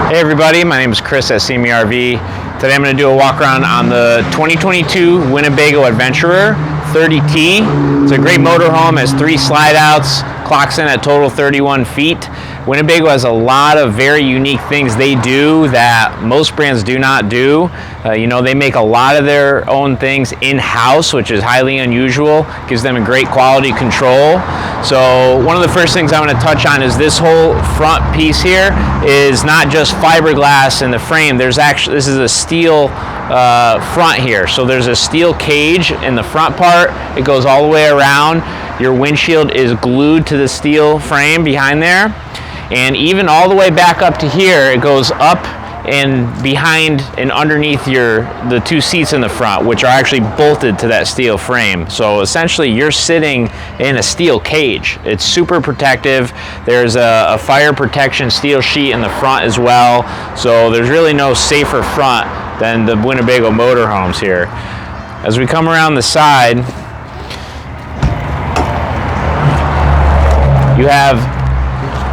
Hey everybody, my name is Chris at CMERV. Today I'm going to do a walk around on the 2022 Winnebago Adventurer 30T. It's a great motorhome, has 3 slide outs, clocks in at total 31 feet. Winnebago has a lot of very unique things they do that most brands do not do. You know, they make a lot of their own things in-house, which is highly unusual, gives them a great quality control. So one of the first things I'm going to touch on is this whole front piece here is not just fiberglass in the frame. There's actually, this is a steel front here. So there's a steel cage in the front part. It goes all the way around. Your windshield is glued to the steel frame behind there. And even all the way back up to here, it goes up and behind and underneath the 2 seats in the front, which are actually bolted to that steel frame. So essentially you're sitting in a steel cage. It's super protective. There's a fire protection steel sheet in the front as well. So there's really no safer front than the Winnebago motorhomes here. As we come around the side, you have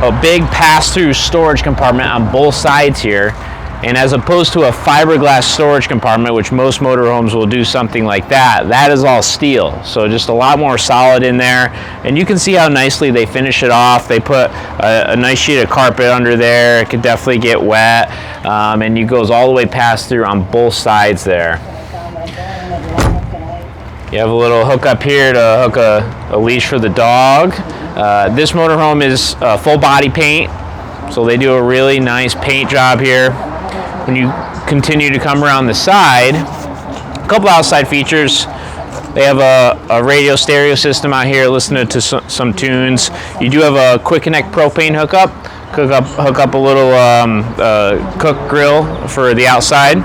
a big pass-through storage compartment on both sides here. And as opposed to a fiberglass storage compartment, which most motorhomes will do something like that, that is all steel. So just a lot more solid in there. And you can see how nicely they finish it off. They put a nice sheet of carpet under there. It could definitely get wet. And it goes all the way past through on both sides there. You have a little hook up here to hook a leash for the dog. This motorhome is full body paint, so they do a really nice paint job here. When you continue to come around the side, a couple outside features. They have a radio stereo system out here listening to some tunes. You do have a quick connect propane hookup. Hook up a little cook grill for the outside.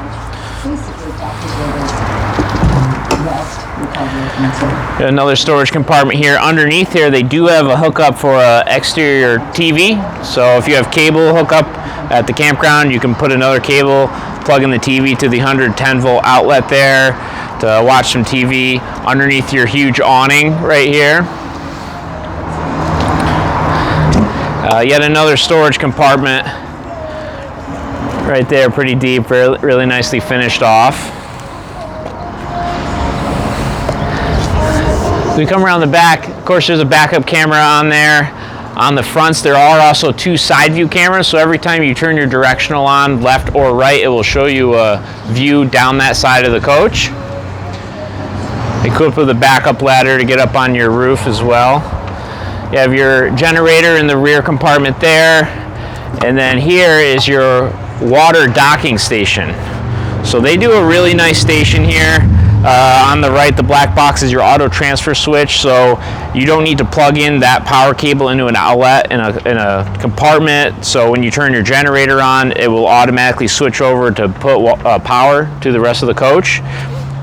Another storage compartment here. Underneath here, they do have a hookup for an exterior TV. So if you have cable hookup at the campground, you can put another cable, plug in the TV to the 110-volt outlet there to watch some TV underneath your huge awning right here. Yet another storage compartment right there, pretty deep, really nicely finished off. We come around the back, of course there's a backup camera on there. On the fronts there are also 2 side view cameras, so every time you turn your directional on, left or right, it will show you a view down that side of the coach. Equipped with a backup ladder to get up on your roof as well. You have your generator in the rear compartment there, and then here is your water docking station. So they do a really nice station here. On the right, the black box is your auto transfer switch, so you don't need to plug in that power cable into an outlet in a compartment. So when you turn your generator on, it will automatically switch over to put power to the rest of the coach.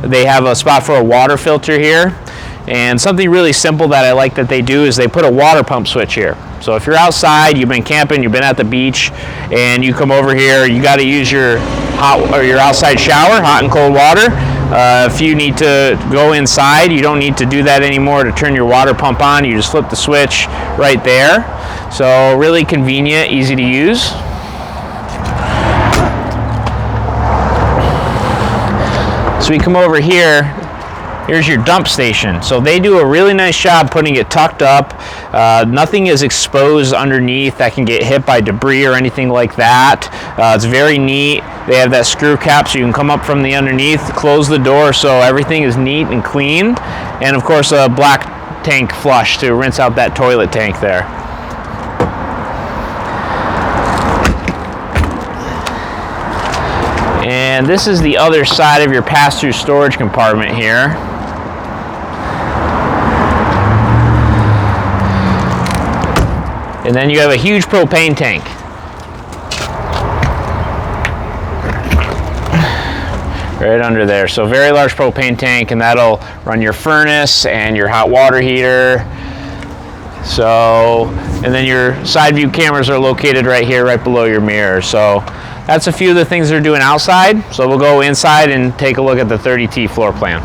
They have a spot for a water filter here. And something really simple that I like that they do is they put a water pump switch here. So if you're outside, you've been camping, you've been at the beach, and you come over here, you got to use your your outside shower, hot and cold water. If you need to go inside, you don't need to do that anymore to turn your water pump on. You just flip the switch right there. So really convenient, easy to use. So we come over here. Here's your dump station. So they do a really nice job putting it tucked up. Nothing is exposed underneath that can get hit by debris or anything like that. It's very neat. They have that screw cap so you can come up from the underneath, close the door so everything is neat and clean. And of course a black tank flush to rinse out that toilet tank there. And this is the other side of your pass-through storage compartment here. And then you have a huge propane tank. Right under there. So very large propane tank, and that'll run your furnace and your hot water heater. So, and then your side view cameras are located right here, right below your mirror. So that's a few of the things they're doing outside. So we'll go inside and take a look at the 30T floor plan.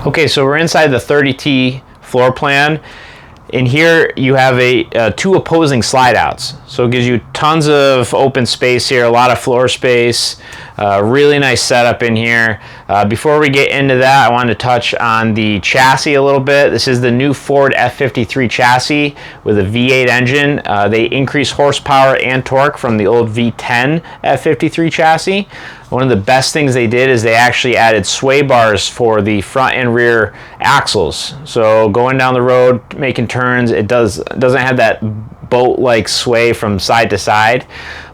Okay, so we're inside the 30T floor plan. In here you have two opposing slide outs, so it gives you tons of open space here, a lot of floor space, really nice setup in here. Before we get into that, I wanted to touch on the chassis a little bit. This is the new Ford F53 chassis with a V8 engine. They increase horsepower and torque from the old V10 F53 chassis. One of the best things they did is they actually added sway bars for the front and rear axles. So going down the road, making turns, it doesn't have that boat-like sway from side to side.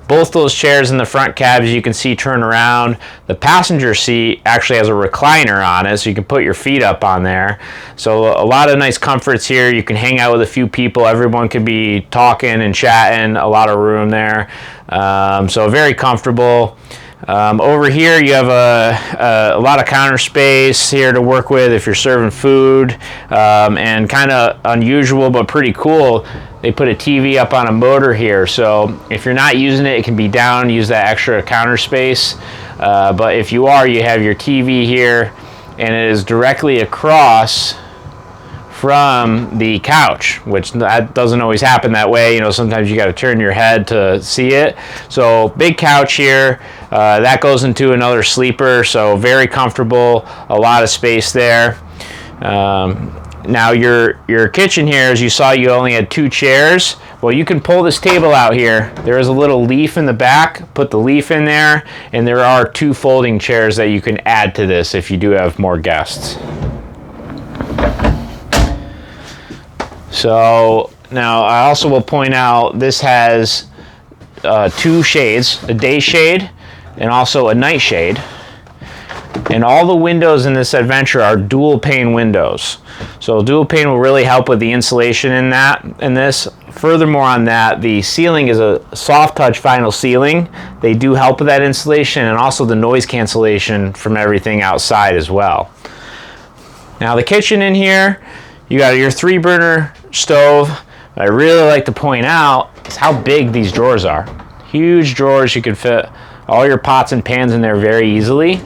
Both those chairs in the front cab, as you can see, turn around. The passenger seat actually has a recliner on it, so you can put your feet up on there. So a lot of nice comforts here. You can hang out with a few people. Everyone could be talking and chatting. A lot of room there. So very comfortable. Over here you have a lot of counter space here to work with if you're serving food, and kind of unusual but pretty cool, they put a TV up on a motor here, so if you're not using it, it can be down, use that extra counter space, but if you are, you have your TV here, and it is directly across from the couch, which that doesn't always happen that way. You know, sometimes you got to turn your head to see it. So big couch here, that goes into another sleeper, so very comfortable, a lot of space there. Now your kitchen here, as you saw, you only had 2 chairs. Well, you can pull this table out here. There is a little leaf in the back, put the leaf in there, and there are 2 folding chairs that you can add to this if you do have more guests. So now I also will point out this has 2 shades, a day shade and also a night shade. And all the windows in this Adventure are dual pane windows. So dual pane will really help with the insulation in this. Furthermore on that, the ceiling is a soft touch vinyl ceiling. They do help with that insulation and also the noise cancellation from everything outside as well. Now the kitchen in here, you got your 3-burner stove. What I really like to point out is how big these drawers are. Huge drawers, you can fit all your pots and pans in there very easily.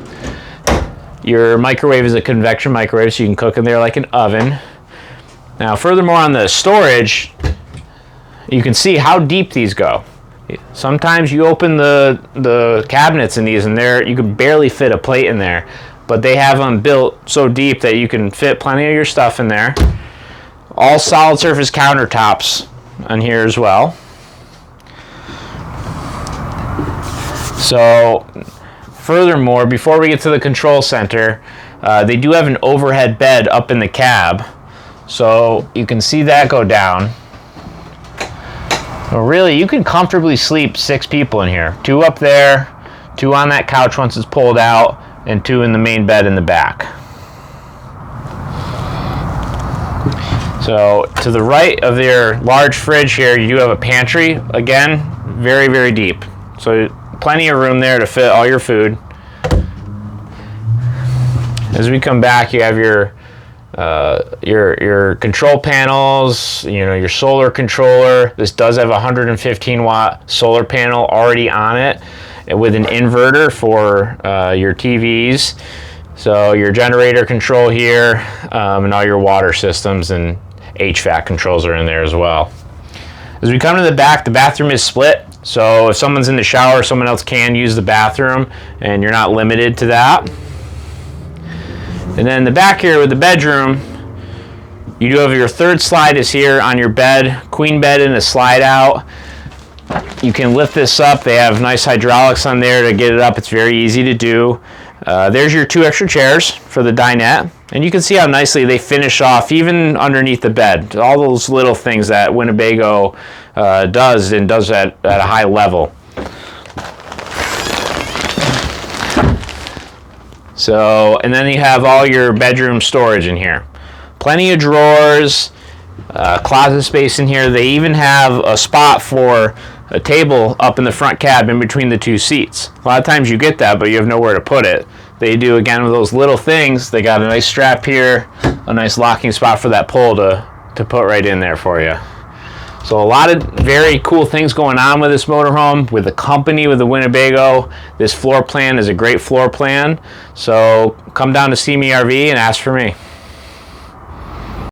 Your microwave is a convection microwave, so you can cook in there like an oven. Now furthermore on the storage, you can see how deep these go. Sometimes you open the cabinets in these and you can barely fit a plate in there. But they have them built so deep that you can fit plenty of your stuff in there. All solid surface countertops on here as well. So furthermore, before we get to the control center, they do have an overhead bed up in the cab. So you can see that go down. Well, really, you can comfortably sleep 6 people in here. 2 up there, 2 on that couch once it's pulled out, and 2 in the main bed in the back. So to the right of your large fridge here, you do have a pantry. Again, very, very deep. So plenty of room there to fit all your food. As we come back, you have your control panels, you know, your solar controller. This does have a 115 watt solar panel already on it, with an inverter for your TVs. So your generator control here, and all your water systems and HVAC controls are in there as well. As we come to the back, the bathroom is split. So if someone's in the shower, someone else can use the bathroom, and you're not limited to that. And then the back here with the bedroom, you do have your 3rd slide is here on your bed, queen bed and a slide out. You can lift this up. They have nice hydraulics on there to get it up. It's very easy to do. There's your 2 extra chairs for the dinette. And you can see how nicely they finish off even underneath the bed. All those little things that Winnebago does, and does at a high level. So, and then you have all your bedroom storage in here. Plenty of drawers, closet space in here. They even have a spot for a table up in the front cab in between the 2 seats. A lot of times you get that, but you have nowhere to put it. They do, again, with those little things. They got a nice strap here, a nice locking spot for that pole to put right in there for you. So a lot of very cool things going on with this motorhome, with the company, with the Winnebago. This floor plan is a great floor plan. So come down to See Me RV and ask for me.